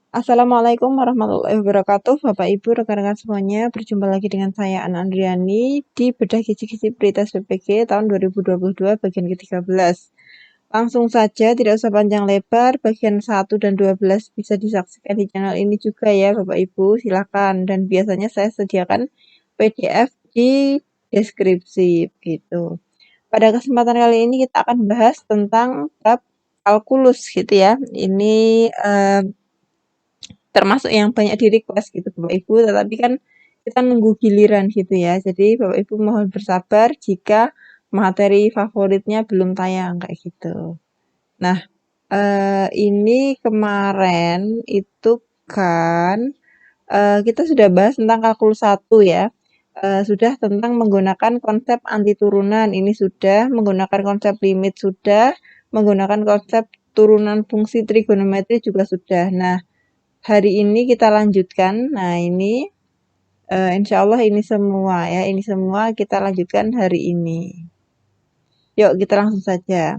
Assalamualaikum warahmatullahi wabarakatuh, Bapak Ibu, rekan-rekan semuanya. Berjumpa lagi dengan saya, Ana Andriani, di Bedah Kisi-Kisi Berita SPPG tahun 2022, bagian ke-13. Langsung saja, tidak usah panjang lebar, bagian 1 dan 12 bisa disaksikan di channel ini juga ya, Bapak Ibu, silakan. Dan biasanya saya sediakan PDF di deskripsi, gitu. Pada kesempatan kali ini kita akan bahas tentang bab kalkulus, gitu ya. Ini termasuk yang banyak di request gitu Bapak Ibu, tetapi kan kita nunggu giliran gitu ya. Jadi Bapak Ibu mohon bersabar jika materi favoritnya belum tayang kayak gitu. Nah, ini kemarin itu kan kita sudah bahas tentang kalkulus 1 ya. Sudah tentang menggunakan konsep anti turunan. Ini sudah menggunakan konsep limit sudah, menggunakan konsep turunan fungsi trigonometri juga sudah. Nah, hari ini kita lanjutkan. Nah, ini insya Allah ini semua ya, ini semua kita lanjutkan hari ini. Yuk, kita langsung saja.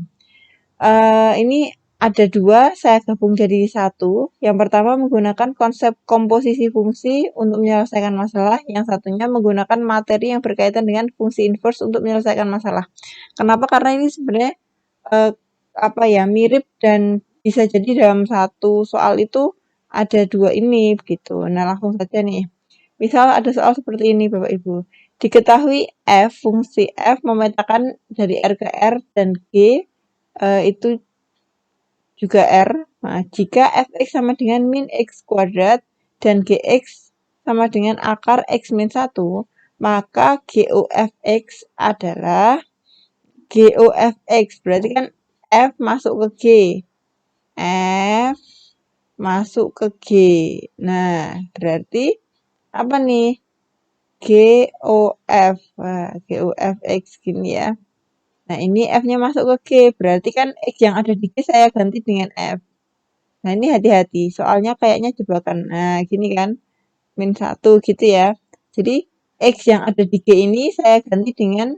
Ini ada dua, saya gabung jadi satu. Yang pertama menggunakan konsep komposisi fungsi untuk menyelesaikan masalah. Yang satunya menggunakan materi yang berkaitan dengan fungsi inverse untuk menyelesaikan masalah. Kenapa? Karena ini sebenarnya eh, apa ya, mirip dan bisa jadi dalam satu soal itu ada dua ini begitu. Nah, langsung saja nih. Misal ada soal seperti ini Bapak Ibu. Diketahui fungsi f memetakan dari R ke R dan G itu juga R. Nah, jika fx sama dengan min x kuadrat dan gx sama dengan akar x min 1, maka GOFX adalah GOFX. Berarti kan F masuk ke G. F masuk ke G. Nah, berarti apa nih? GOF. Nah, GOFX gini ya. Nah, ini F-nya masuk ke G. Berarti kan X yang ada di G saya ganti dengan F. Nah, ini hati-hati. Soalnya kayaknya jebakan. Nah, gini kan. Min 1 gitu ya. Jadi, X yang ada di G ini saya ganti dengan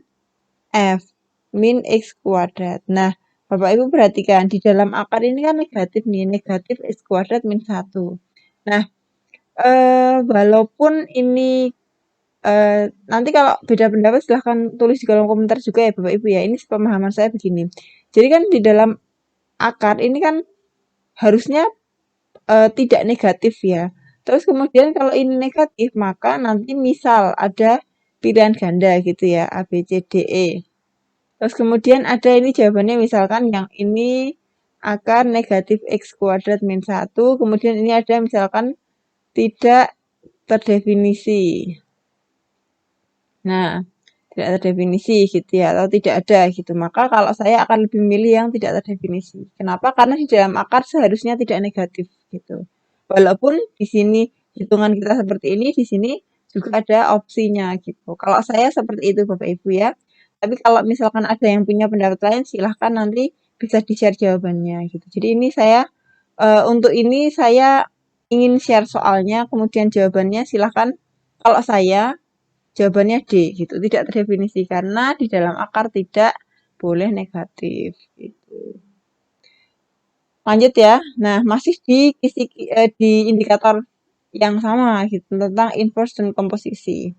F. Min X kuadrat. Nah, Bapak Ibu perhatikan. Di dalam akar ini kan negatif nih. Negatif X kuadrat min 1. Nah, walaupun ini nanti kalau beda pendapat silahkan tulis di kolom komentar juga ya Bapak Ibu ya. Ini pemahaman saya begini. Jadi kan di dalam akar ini kan harusnya tidak negatif ya. Terus kemudian kalau ini negatif maka nanti misal ada pilihan ganda gitu ya, A, B, C, D, E. Terus kemudian ada ini jawabannya misalkan yang ini akar negatif X kuadrat min 1. Kemudian ini ada misalkan tidak terdefinisi. Nah, tidak terdefinisi gitu ya, atau tidak ada gitu. Maka kalau saya akan lebih memilih yang tidak terdefinisi. Kenapa? Karena di dalam akar seharusnya tidak negatif gitu. Walaupun di sini hitungan kita seperti ini, di sini juga ada opsinya gitu. Kalau saya seperti itu Bapak Ibu ya. Tapi kalau misalkan ada yang punya pendapat lain, silahkan nanti bisa di-share jawabannya gitu. Jadi ini saya untuk ini saya ingin share soalnya, kemudian jawabannya silahkan. Kalau saya jawabannya D gitu, tidak terdefinisi karena di dalam akar tidak boleh negatif gitu. Lanjut ya. Nah, masih di indikator yang sama gitu tentang inverse dan komposisi.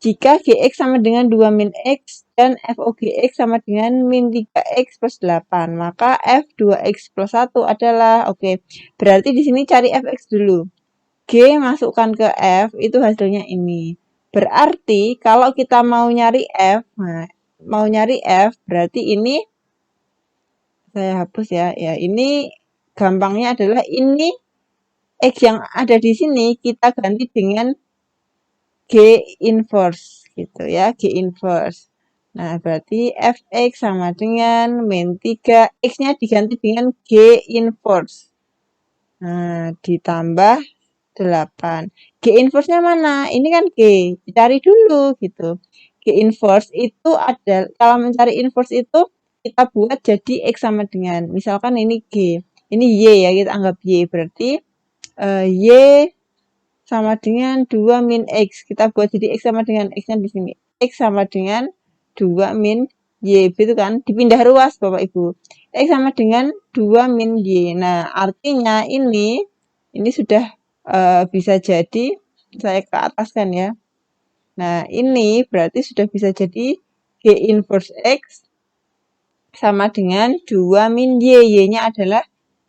Jika Gx sama dengan 2 min X dan FOGX sama dengan min 3X plus 8, maka F2X plus 1 adalah, oke, berarti di sini cari Fx dulu. G masukkan ke F, itu hasilnya ini. Berarti kalau kita mau nyari F, nah, mau nyari F berarti ini saya hapus ya. Ya, ini gampangnya adalah ini X yang ada di sini kita ganti dengan G inverse gitu ya, G inverse. Nah, berarti Fx sama dengan min 3, X-nya diganti dengan G inverse. Nah, ditambah 8. G inverse-nya mana? Ini kan G. Cari dulu gitu. G inverse itu ada, kalau mencari inverse itu kita buat jadi X sama dengan, misalkan ini G. Ini Y ya, kita anggap Y. Berarti Y sama dengan 2 min X. Kita buat jadi X sama dengan X-nya di sini. X sama dengan 2 min Y. Gitu kan? Dipindah ruas Bapak Ibu. X sama dengan 2 min Y. Nah, artinya ini Ini sudah bisa jadi saya ke ataskan ya. Nah, ini berarti sudah bisa jadi G inverse X sama dengan 2 min Y. Y-nya adalah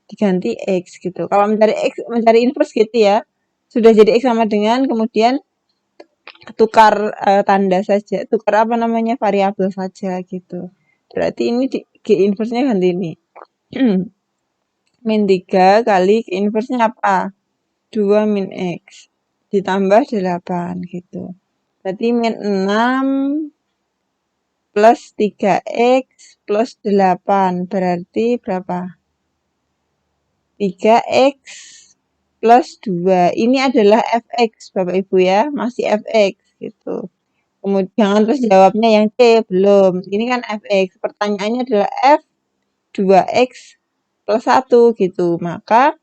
diganti X gitu. Kalau mencari X, mencari inverse gitu ya. Sudah jadi X sama dengan, kemudian tukar tanda saja. Tukar apa namanya, variabel saja gitu. Berarti ini G inverse-nya ganti ini. Min 3 kali G inverse-nya apa? 2 min X. Ditambah 8 gitu. Berarti min 6 plus 3X plus 8. Berarti berapa? 3X plus 2. Ini adalah fx Bapak Ibu ya. Masih fx gitu. Kemudian jangan terus jawabnya yang C. Belum. Ini kan fx. Pertanyaannya adalah f 2x plus 1 gitu. Maka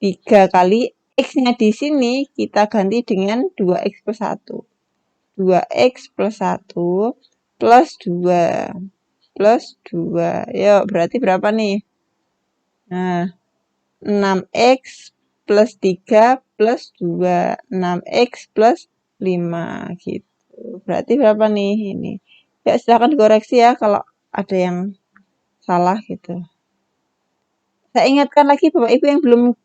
3 kali X-nya di sini kita ganti dengan 2X plus 1. 2X plus 1 plus 2 plus 2. Yuk, berarti berapa nih? Nah, 6X plus 3 plus 2. 6X plus 5 gitu. Berarti berapa nih ini? Ya, silahkan dikoreksi ya kalau ada yang salah gitu. Saya ingatkan lagi Bapak Ibu yang belum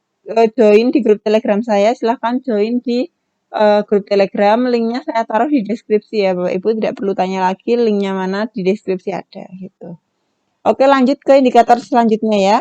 join di grup Telegram saya, silahkan join di grup Telegram. Linknya saya taruh di deskripsi ya Bapak Ibu, tidak perlu tanya lagi linknya mana, di deskripsi ada gitu. Oke, lanjut ke indikator selanjutnya ya.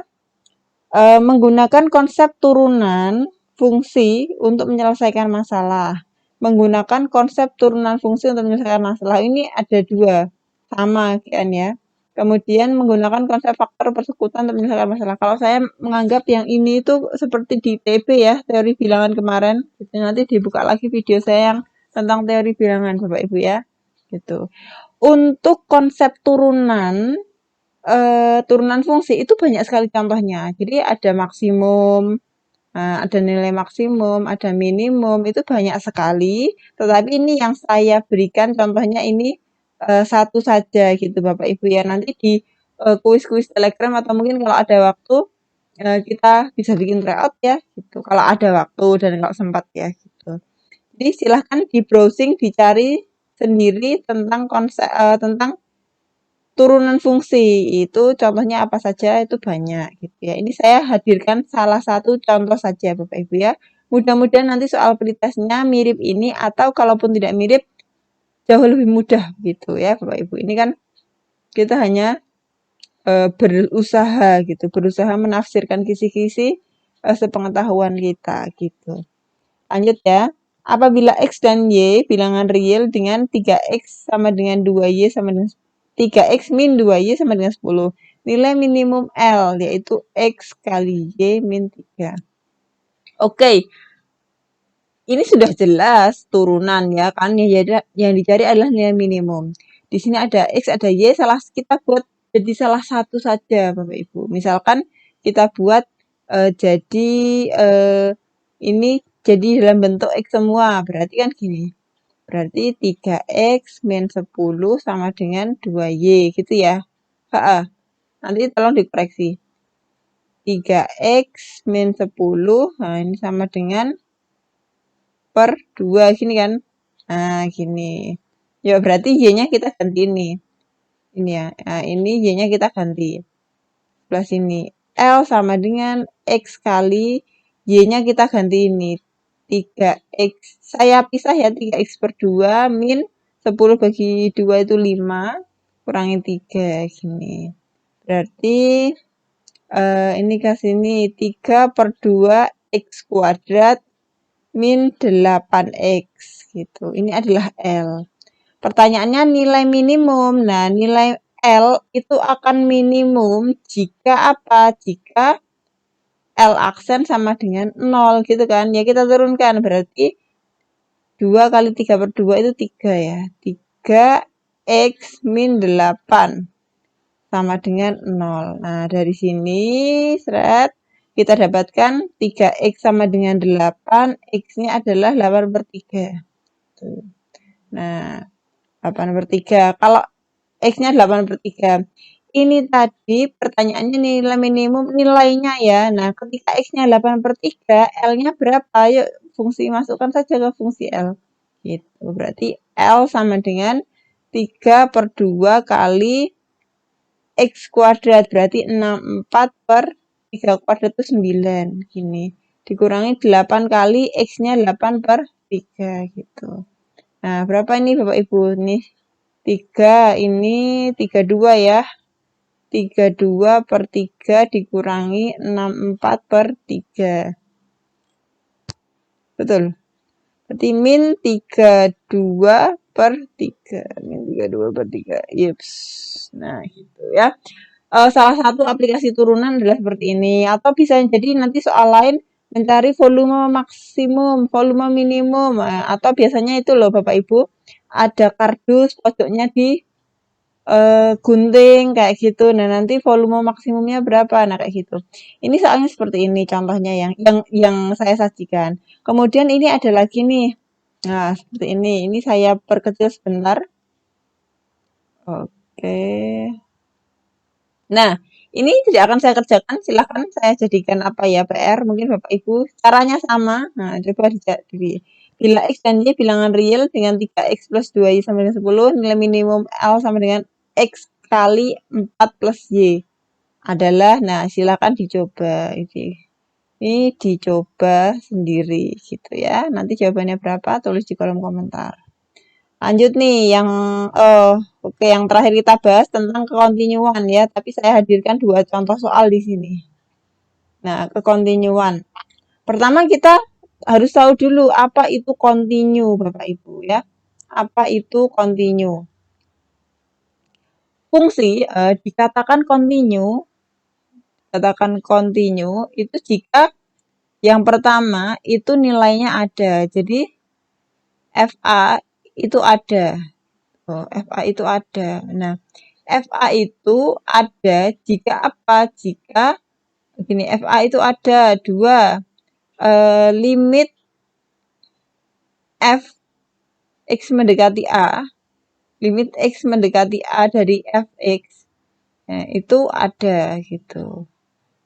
Menggunakan konsep turunan fungsi untuk menyelesaikan masalah. Menggunakan konsep turunan fungsi untuk menyelesaikan masalah ini ada dua, sama kan ya. Kemudian menggunakan konsep faktor persekutuan untuk menyelesaikan masalah. Kalau saya menganggap yang ini itu seperti di TB ya, teori bilangan kemarin. Gitu. Nanti dibuka lagi video saya yang tentang teori bilangan Bapak Ibu ya. Gitu. Untuk konsep turunan fungsi itu banyak sekali contohnya. Jadi ada maksimum, ada nilai maksimum, ada minimum, itu banyak sekali. Tetapi ini yang saya berikan contohnya ini satu saja gitu Bapak Ibu ya. Nanti di kuis-kuis Telegram atau mungkin kalau ada waktu kita bisa bikin tryout ya gitu. Kalau ada waktu dan kalau sempat ya gitu. Jadi silahkan di browsing, dicari sendiri tentang konsep tentang turunan fungsi. Itu contohnya apa saja, itu banyak gitu ya. Ini saya hadirkan salah satu contoh saja Bapak Ibu ya. Mudah-mudahan nanti soal pretestnya mirip ini atau kalaupun tidak mirip jauh lebih mudah gitu ya Bapak Ibu. Ini kan kita hanya berusaha gitu, berusaha menafsirkan kisi-kisi sepengetahuan kita gitu. Lanjut ya. Apabila X dan Y bilangan real dengan 3X sama dengan 2Y sama dengan 3X min 2Y sama dengan 10. Nilai minimum L yaitu X kali Y min 3. Oke. Ini sudah jelas turunan ya kan. Yang dicari adalah nilai minimum. Di sini ada X, ada Y. Kita buat jadi salah satu saja Bapak Ibu. Misalkan kita buat jadi ini jadi dalam bentuk X semua. Berarti kan gini. Berarti 3X min 10 sama dengan 2Y gitu ya. Nanti tolong dikoreksi. 3X min 10, nah ini sama dengan per 2 gini kan. Nah, gini. Ya berarti Y-nya kita ganti ini. Ini ya. Nah, ini Y-nya kita ganti. Plus ini. L sama dengan X kali Y-nya kita ganti ini. 3X. Saya pisah ya 3X per 2 min 10 bagi 2 itu 5. Kurangi 3 gini. Berarti ini ke sini 3 per 2 X kuadrat min 8X gitu. Ini adalah L. Pertanyaannya nilai minimum. Nah, nilai L itu akan minimum jika apa? Jika L aksen sama dengan 0 gitu kan. Ya kita turunkan berarti 2 kali 3 per 2 itu 3 ya. 3X min 8 sama dengan 0. Nah, dari sini kita dapatkan 3X sama dengan 8, X-nya adalah 8 per 3. Tuh. Nah, 8 per 3. Kalau X-nya 8 per 3. ini tadi pertanyaannya nilai minimum nilainya ya. Nah, ketika X-nya 8/3, L-nya berapa? Yuk, fungsi masukkan saja ke fungsi L. Gitu. Berarti L sama dengan 3/2 kali X kuadrat. Berarti 64/3 itu 9. Gini. Dikurangi 8 kali X-nya 8/3 gitu. Nah, berapa ini Bapak Ibu? Nih, 3, ini 32 ya. 32/3 dikurangi 64/3. Betul. Berarti min 32/3. Min 32/3. Yeps. Nah, gitu ya. Salah satu aplikasi turunan adalah seperti ini. Atau bisa jadi nanti soal lain mencari volume maksimum, volume minimum. Atau biasanya itu loh Bapak Ibu, ada kardus pojoknya di gunting kayak gitu. Nah, nanti volume maksimumnya berapa? Nah, kayak gitu. Ini soalnya seperti ini contohnya yang saya sajikan. Kemudian ini ada lagi nih. Nah, seperti ini. Ini saya perkecil sebentar. Oke. Nah, ini tidak akan saya kerjakan. Silahkan saya jadikan apa ya PR. Mungkin Bapak Ibu caranya sama. Nah, coba di bila X dan Y bilangan real dengan 3X plus 2Y sama dengan 10, nilai minimum L sama dengan X kali 4 plus Y adalah, nah silakan dicoba. Ini dicoba sendiri gitu ya. Nanti jawabannya berapa tulis di kolom komentar. Lanjut nih oke, yang terakhir kita bahas tentang kekontinuan ya, tapi saya hadirkan 2 contoh soal di sini. Nah, kekontinuan. Pertama kita harus tahu dulu apa itu kontinu Bapak Ibu ya. Apa itu kontinu? Fungsi dikatakan kontinu itu jika yang pertama itu nilainya ada. Jadi FA itu ada. FA itu ada. Nah, FA itu ada jika apa? Jika begini, FA itu ada 2 limit F X mendekati A, limit X mendekati A dari Fx, nah, itu ada gitu.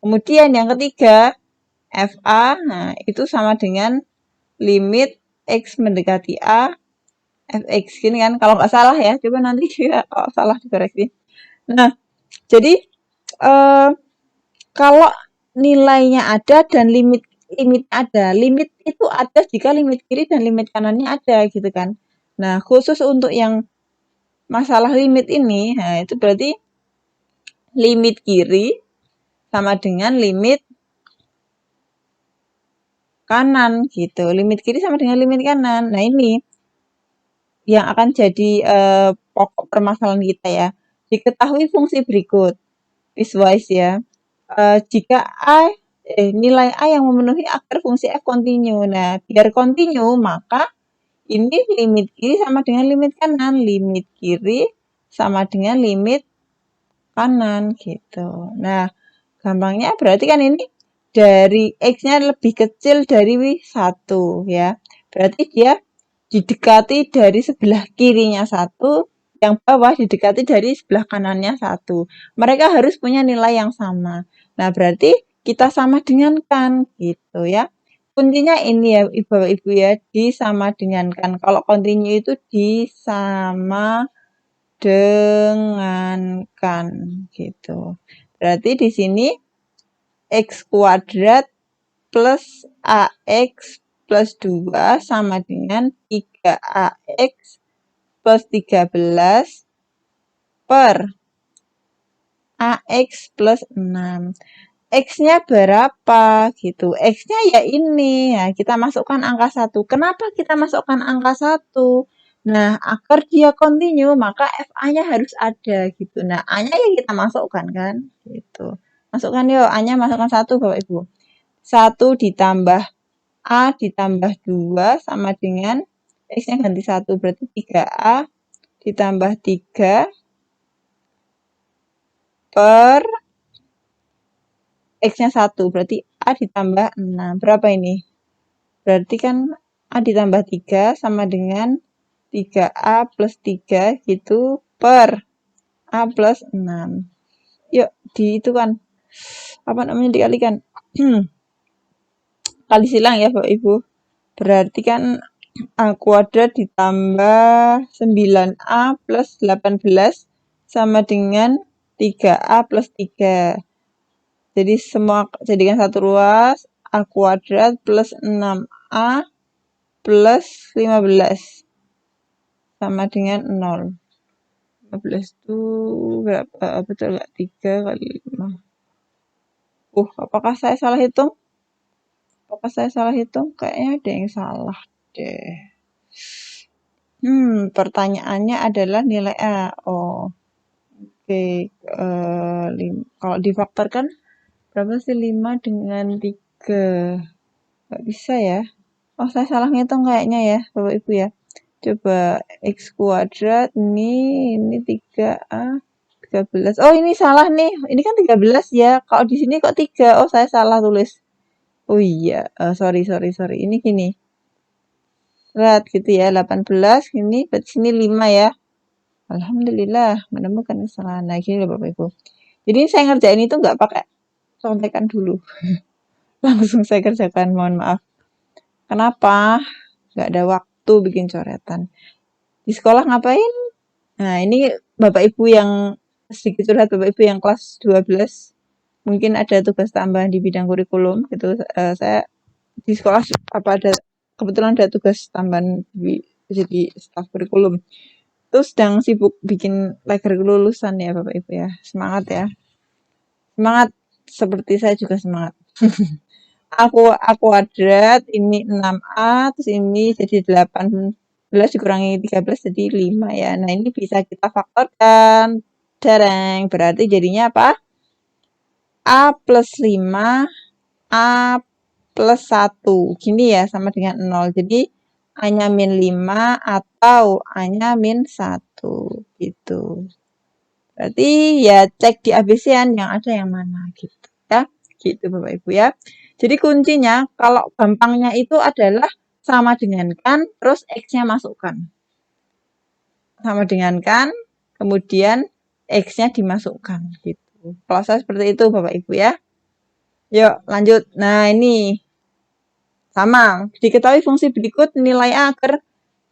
Kemudian yang ketiga, FA, nah itu sama dengan limit X mendekati A, Fx, gini kan, kalau nggak salah ya, coba nanti kalau salah dikoreksi. Nah, jadi kalau nilainya ada dan limit ada. Limit itu ada jika limit kiri dan limit kanannya ada gitu kan. Nah, khusus untuk yang masalah limit ini, nah itu berarti limit kiri sama dengan limit kanan gitu. Limit kiri sama dengan limit kanan. Nah, ini yang akan jadi pokok permasalahan kita ya. Diketahui fungsi berikut. Piecewise ya. Jika nilai A yang memenuhi akar fungsi F kontinu. Nah, biar kontinu, maka ini limit kiri sama dengan limit kanan. Limit kiri sama dengan limit kanan gitu. Nah, gampangnya berarti kan ini dari X-nya lebih kecil dari 1 ya. Berarti dia didekati dari sebelah kirinya 1, yang bawah didekati dari sebelah kanannya 1. Mereka harus punya nilai yang sama. Nah, berarti kita sama dengankan gitu ya. Kuncinya ini ya Bapak Ibu ya, disama dengankan. Kalau kontinu itu disama dengankan gitu. Berarti di sini X kuadrat plus AX plus 2 sama dengan 3AX plus 13 per AX plus 6. X-nya berapa gitu. X-nya ya ini. Nah, kita masukkan angka 1. Kenapa kita masukkan angka 1? Nah, agar dia kontinu, maka FA-nya harus ada gitu. Nah, A-nya ya kita masukkan kan gitu. Masukkan yuk, A-nya masukkan 1 Bapak Ibu. 1 ditambah A ditambah 2 sama dengan X-nya ganti 1, berarti 3A ditambah 3 per X-nya 1, berarti A ditambah 6. Berapa ini? Berarti kan A ditambah 3 sama dengan 3A plus 3 gitu per A plus 6. di itu kan, apa namanya, dikalikan. Kali silang ya Bapak Ibu. Berarti kan A kuadrat ditambah 9A plus 18 sama dengan 3A plus 3. Jadi semua jadikan satu ruas, A kuadrat plus 6A plus 15 sama dengan 0. 15 itu berapa? Betul nggak? 3 kali 5. Apakah saya salah hitung? Kayaknya ada yang salah deh. Pertanyaannya adalah nilai A. Oke. Kalau difaktorkan berapa sih 5 dengan 3? Nggak bisa ya. Saya salah ngitung kayaknya ya, Bapak Ibu ya. Coba X kuadrat, ini 3A, 13. Ini salah nih. Ini kan 13 ya. Kalau di sini kok 3? Saya salah tulis. Iya. Sorry. Ini gini. Berat gitu ya, 18. Ini berarti sini 5 ya. Alhamdulillah menemukan kesalahan. Nah, gini loh Bapak Ibu. Jadi saya ngerjain itu nggak pakai contekan dulu. Langsung saya kerjakan, mohon maaf. Kenapa? Nggak ada waktu bikin coretan. Di sekolah ngapain? Nah, ini Bapak Ibu yang sedikit curhat, Bapak Ibu yang kelas 12. Mungkin ada tugas tambahan di bidang kurikulum gitu. Saya di sekolah kebetulan ada tugas tambahan jadi staf kurikulum. Terus sedang sibuk bikin leger kelulusan ya Bapak Ibu ya. Semangat ya. Semangat seperti saya juga semangat. A kuadrat ini 6A, terus ini jadi 18 dikurangi 13 jadi 5 ya. Nah, ini bisa kita faktorkan. Jarang. Berarti jadinya apa? A plus 5, A plus 1. Gini ya, sama dengan 0. Jadi, A-nya min 5 atau A-nya min 1. Gitu. Berarti ya cek di ABC-an yang ada yang mana gitu ya. Gitu Bapak Ibu ya. Jadi kuncinya kalau gampangnya itu adalah sama dengan kan, terus X-nya masukkan. Sama dengan kan, kemudian X-nya dimasukkan gitu. Proses seperti itu Bapak Ibu ya. Yuk lanjut. Nah ini sama. Diketahui fungsi berikut nilai A agar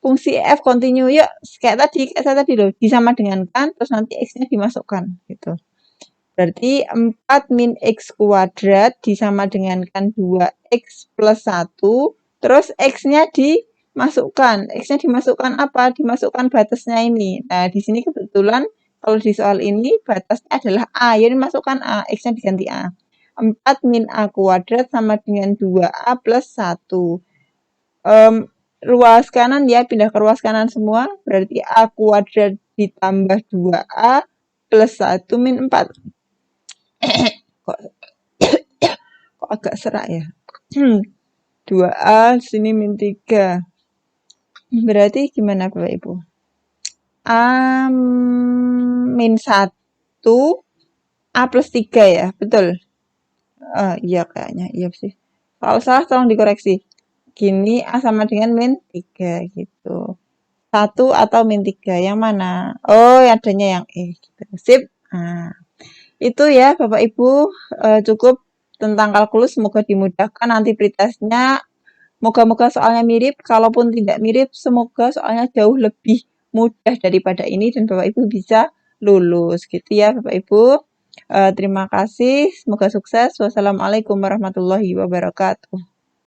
fungsi f continue. Yuk kayak tadi loh. Disama dengan kan, terus nanti X-nya dimasukkan gitu. Berarti 4 min X kuadrat disama dengan kan 2X plus 1. Terus X-nya dimasukkan. X-nya dimasukkan apa? Dimasukkan batasnya ini. Nah, di sini kebetulan kalau di soal ini batasnya adalah A. Jadi masukkan A. X-nya diganti A. 4 min A kuadrat sama dengan 2A plus 1. Ruas kanan ya, pindah ke ruas kanan semua. Berarti A kuadrat ditambah 2A plus 1 min 4. kok agak serak ya. 2A sini min 3. Berarti gimana Bapak Ibu? A min 1 A plus 3 ya, betul? Iya kayaknya, iya sih. Kalau salah tolong dikoreksi. Gini A sama dengan min 3 gitu. 1 atau min 3, yang mana? Adanya yang E gitu. Sip. Nah, itu ya Bapak Ibu, cukup tentang kalkulus. Semoga dimudahkan nanti pretestnya. Moga-moga soalnya mirip. Kalaupun tidak mirip, semoga soalnya jauh lebih mudah daripada ini dan Bapak Ibu bisa lulus gitu ya Bapak Ibu. Terima kasih. Semoga sukses. Wassalamualaikum warahmatullahi wabarakatuh.